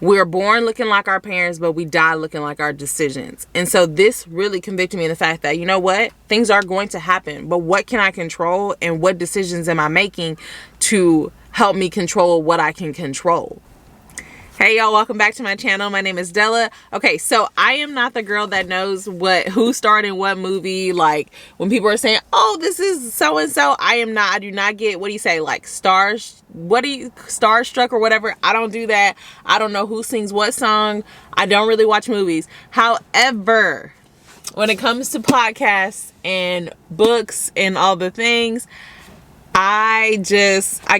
We're born looking like our parents, but we die looking like our decisions. And so this really convicted me in the fact that, you know what? Things are going to happen, but what can I control, and what decisions am I making to help me control what I can control? Hey y'all, welcome back to my channel. My name is Della. Okay, so I am not the girl that knows who starred in what movie. Like when people are saying, oh, this is so and so, I do not get, what do you say, like starstruck or whatever. I don't do that. I don't know who sings what song. I don't really watch movies. However, when it comes to podcasts and books and all the things, I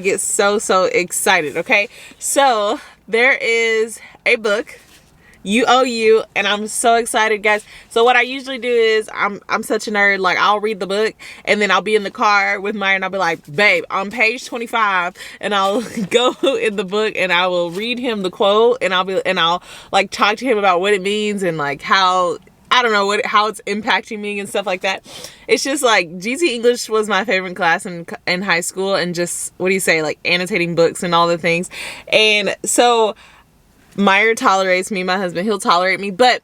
get so excited. Okay, so there is a book, You Owe You, and I'm so excited, guys. So what I usually do is I'm such a nerd, like I'll read the book and then I'll be in the car with Maya and I'll be like, babe, on page 25, and I'll go in the book and I will read him the quote, and I'll like talk to him about what it means and like how, I don't know, how it's impacting me and stuff like that. It's just like GT English was my favorite class in high school, and just, what do you say, like annotating books and all the things. And so Meyer tolerates me, my husband, he'll tolerate me, but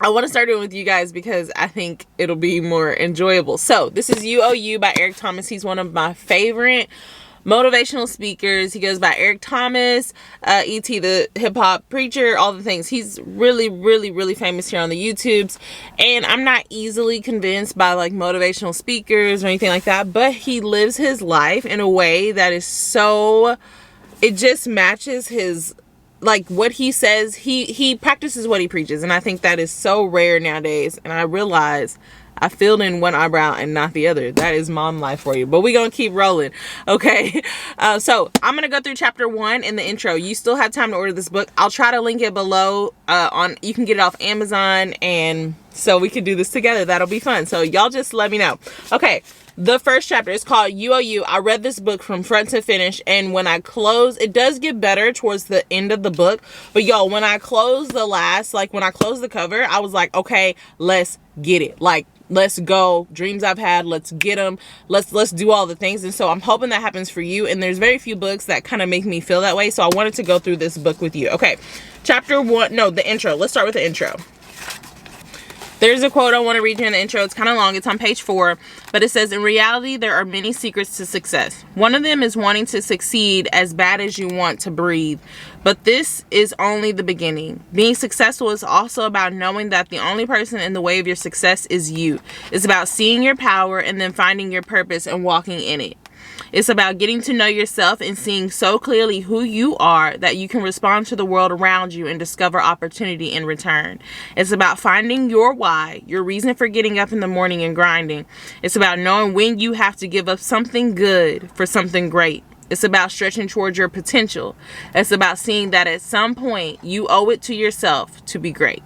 I want to start it with you guys because I think it'll be more enjoyable. So this is You Owe You by Eric Thomas. He's one of my favorite motivational speakers. He goes by Eric Thomas, E.T. the hip hop preacher, all the things. He's really famous here on the YouTubes, and I'm not easily convinced by like motivational speakers or anything like that, but he lives his life in a way that is so, it just matches his, like what he says. He practices what he preaches, and I think that is so rare nowadays. And I realize I filled in one eyebrow and not the other. That is mom life for you. But we're going to keep rolling. Okay. So I'm going to go through chapter 1 in the intro. You still have time to order this book. I'll try to link it below. You can get it off Amazon, and so we can do this together. That'll be fun. So y'all just let me know. Okay. The first chapter is called You Owe You. I read this book from front to finish, and when I close, it does get better towards the end of the book. But y'all, when I close when I close the cover, I was like, okay, let's get it. Like, let's go. Dreams I've had, let's get them. Let's do all the things. And so I'm hoping that happens for you. And there's very few books that kind of make me feel that way. So I wanted to go through this book with you. Okay. Chapter 1. No, the intro. Let's start with the intro. There's a quote I want to read you in the intro. It's kind of long. It's on page 4. But it says, in reality, there are many secrets to success. One of them is wanting to succeed as bad as you want to breathe. But this is only the beginning. Being successful is also about knowing that the only person in the way of your success is you. It's about seeing your power and then finding your purpose and walking in it. It's about getting to know yourself and seeing so clearly who you are that you can respond to the world around you and discover opportunity in return. It's about finding your why, your reason for getting up in the morning and grinding. It's about knowing when you have to give up something good for something great. It's about stretching towards your potential. It's about seeing that at some point you owe it to yourself to be great.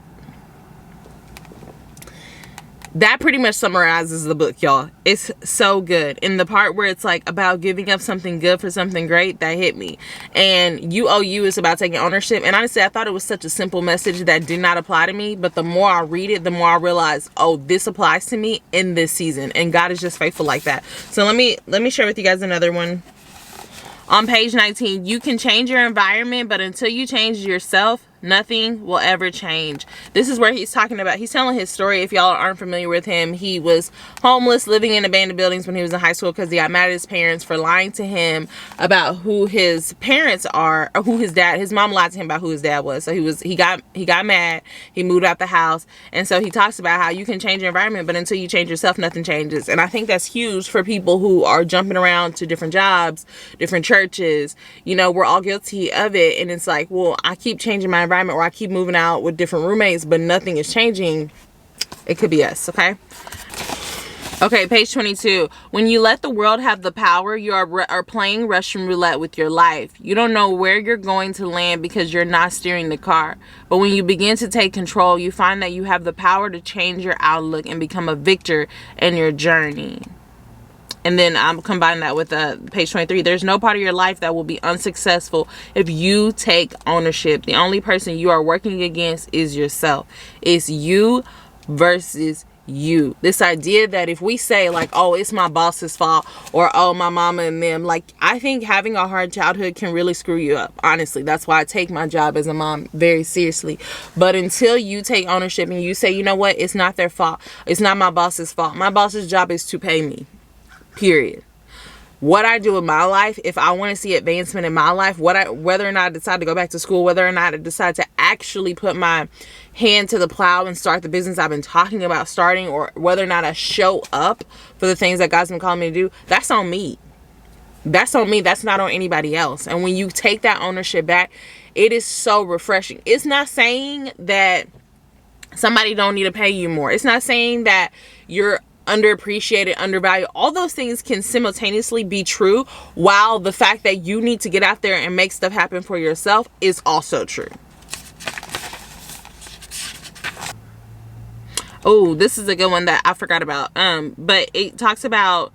That pretty much summarizes the book, y'all. It's so good. And the part where it's like about giving up something good for something great, that hit me. And You Owe You is about taking ownership. And honestly, I thought it was such a simple message that did not apply to me. But the more I read it, the more I realize, oh, this applies to me in this season. And God is just faithful like that. So let me share with you guys another one. On page 19, you can change your environment, but until you change yourself, nothing will ever change. This is where he's talking about, he's telling his story. If y'all aren't familiar with him, he was homeless, living in abandoned buildings when he was in high school because he got mad at his parents for lying to him about who his parents are, or who his mom lied to him about who his dad was. So he got mad, he moved out the house. And so he talks about how you can change your environment, but until you change yourself, nothing changes. And I think that's huge for people who are jumping around to different jobs, different churches. You know, we're all guilty of it. And it's like, well, I keep changing my environment, or I keep moving out with different roommates, but nothing is changing. It could be us. Okay, page 22. When you let the world have the power, you are playing Russian roulette with your life. You don't know where you're going to land because you're not steering the car. But when you begin to take control, you find that you have the power to change your outlook and become a victor in your journey. And then I'm combining that with page 23. There's no part of your life that will be unsuccessful if you take ownership. The only person you are working against is yourself. It's you versus you. This idea that if we say like, oh, it's my boss's fault, or oh, my mama and them, like, I think having a hard childhood can really screw you up. Honestly, that's why I take my job as a mom very seriously. But until you take ownership and you say, you know what, it's not their fault, it's not my boss's fault, my boss's job is to pay me, period. What I do in my life, if I want to see advancement in my life, whether or not I decide to go back to school, whether or not I decide to actually put my hand to the plow and start the business I've been talking about starting, or whether or not I show up for the things that God's been calling me to do, that's on me. That's on me. That's not on anybody else. And when you take that ownership back, it is so refreshing. It's not saying that somebody don't need to pay you more. It's not saying that you're underappreciated, undervalued. All those things can simultaneously be true, while the fact that you need to get out there and make stuff happen for yourself is also true. Oh, this is a good one that I forgot about. But it talks about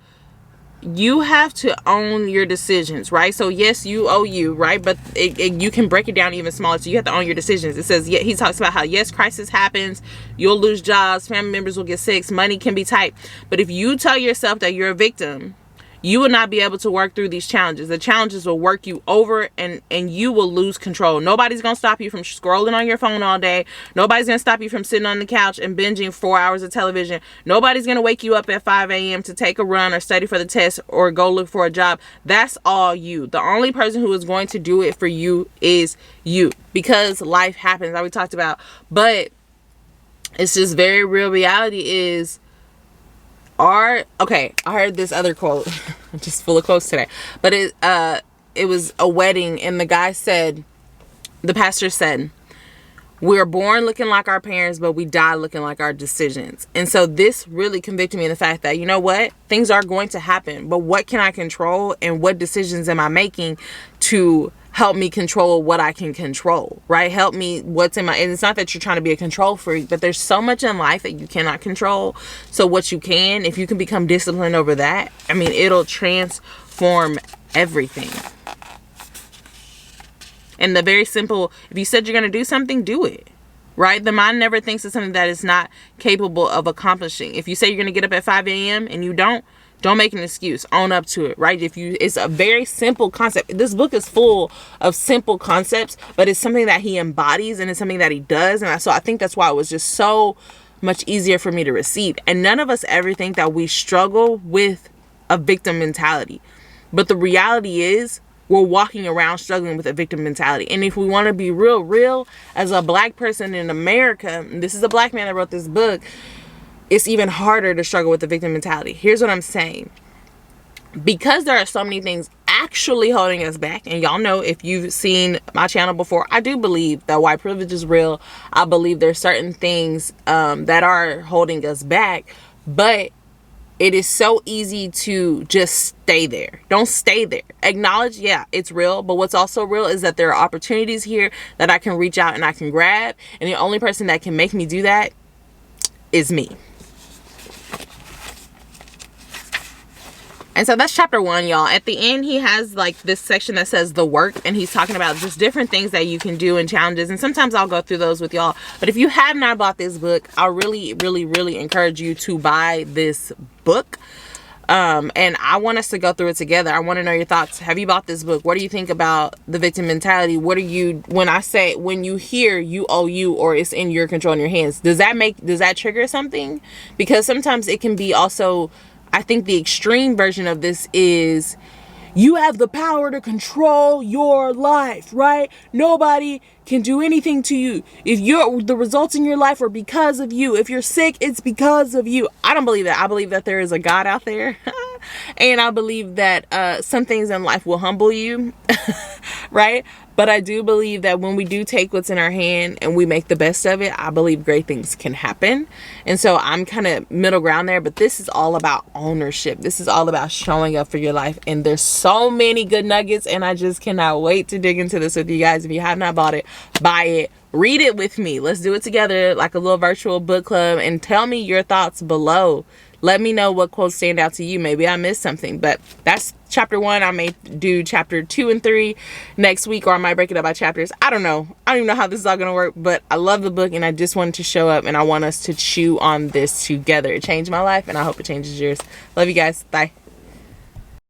you have to own your decisions, right? So yes, you owe you, right? But you can break it down even smaller. So you have to own your decisions. It says, yeah, he talks about how, yes, crisis happens. You'll lose jobs. Family members will get sick. Money can be tight. But if you tell yourself that you're a victim, you will not be able to work through these challenges. The challenges will work you over, and you will lose control. Nobody's going to stop you from scrolling on your phone all day. Nobody's going to stop you from sitting on the couch and binging 4 hours of television. Nobody's going to wake you up at 5 a.m. to take a run or study for the test or go look for a job. That's all you. The only person who is going to do it for you is you, because life happens, like we talked about. But it's just very real. Reality is, okay, I heard this other quote. I'm just full of quotes today. But it was a wedding, and the pastor said, we're born looking like our parents, but we die looking like our decisions. And so this really convicted me in the fact that, you know what? Things are going to happen, but what can I control, and what decisions am I making to help me control what I can control, right? Help me what's in my, and it's not that you're trying to be a control freak, but there's so much in life that you cannot control. So what you can, if you can become disciplined over that, I mean, it'll transform everything. And the very simple, if you said you're going to do something, do it, right? The mind never thinks of something that it's not capable of accomplishing. If you say you're going to get up at 5 a.m. and you don't make an excuse. Own up to it, right? It's a very simple concept. This book is full of simple concepts, but it's something that he embodies, and it's something that he does. And so I think that's why it was just so much easier for me to receive. And none of us ever think that we struggle with a victim mentality. But the reality is, we're walking around struggling with a victim mentality. And if we want to be real, as a black person in America, and this is a black man that wrote this book, it's even harder to struggle with the victim mentality. Here's what I'm saying. Because there are so many things actually holding us back, and y'all know, if you've seen my channel before, I do believe that white privilege is real. I believe there's certain things that are holding us back, but it is so easy to just stay there. Don't stay there. Acknowledge, yeah, it's real, but what's also real is that there are opportunities here that I can reach out and I can grab, and the only person that can make me do that is me. And so that's chapter 1, y'all. At the end, he has like this section that says the work, and he's talking about just different things that you can do and challenges. And sometimes I'll go through those with y'all. But if you have not bought this book, I really, really, really encourage you to buy this book. And I want us to go through it together. I want to know your thoughts. Have you bought this book? What do you think about the victim mentality? What are you, when you hear you owe you, or it's in your control in your hands, does that trigger something? Because sometimes it can be also, I think the extreme version of this is, you have the power to control your life, right? Nobody can do anything to you. If the results in your life are because of you. If you're sick, it's because of you. I don't believe that. I believe that there is a God out there. And I believe that some things in life will humble you, right? But I do believe that when we do take what's in our hand and we make the best of it, I believe great things can happen. And so I'm kind of middle ground there, but this is all about ownership. This is all about showing up for your life. And there's so many good nuggets, and I just cannot wait to dig into this with you guys. If you have not bought it, buy it. Read it with me. Let's do it together like a little virtual book club, and tell me your thoughts below. Let me know what quotes stand out to you. Maybe I missed something, but that's chapter 1. I may do chapter 2 and 3 next week, or I might break it up by chapters. I don't know. I don't even know how this is all going to work, but I love the book and I just wanted to show up and I want us to chew on this together. It changed my life and I hope it changes yours. Love you guys. Bye.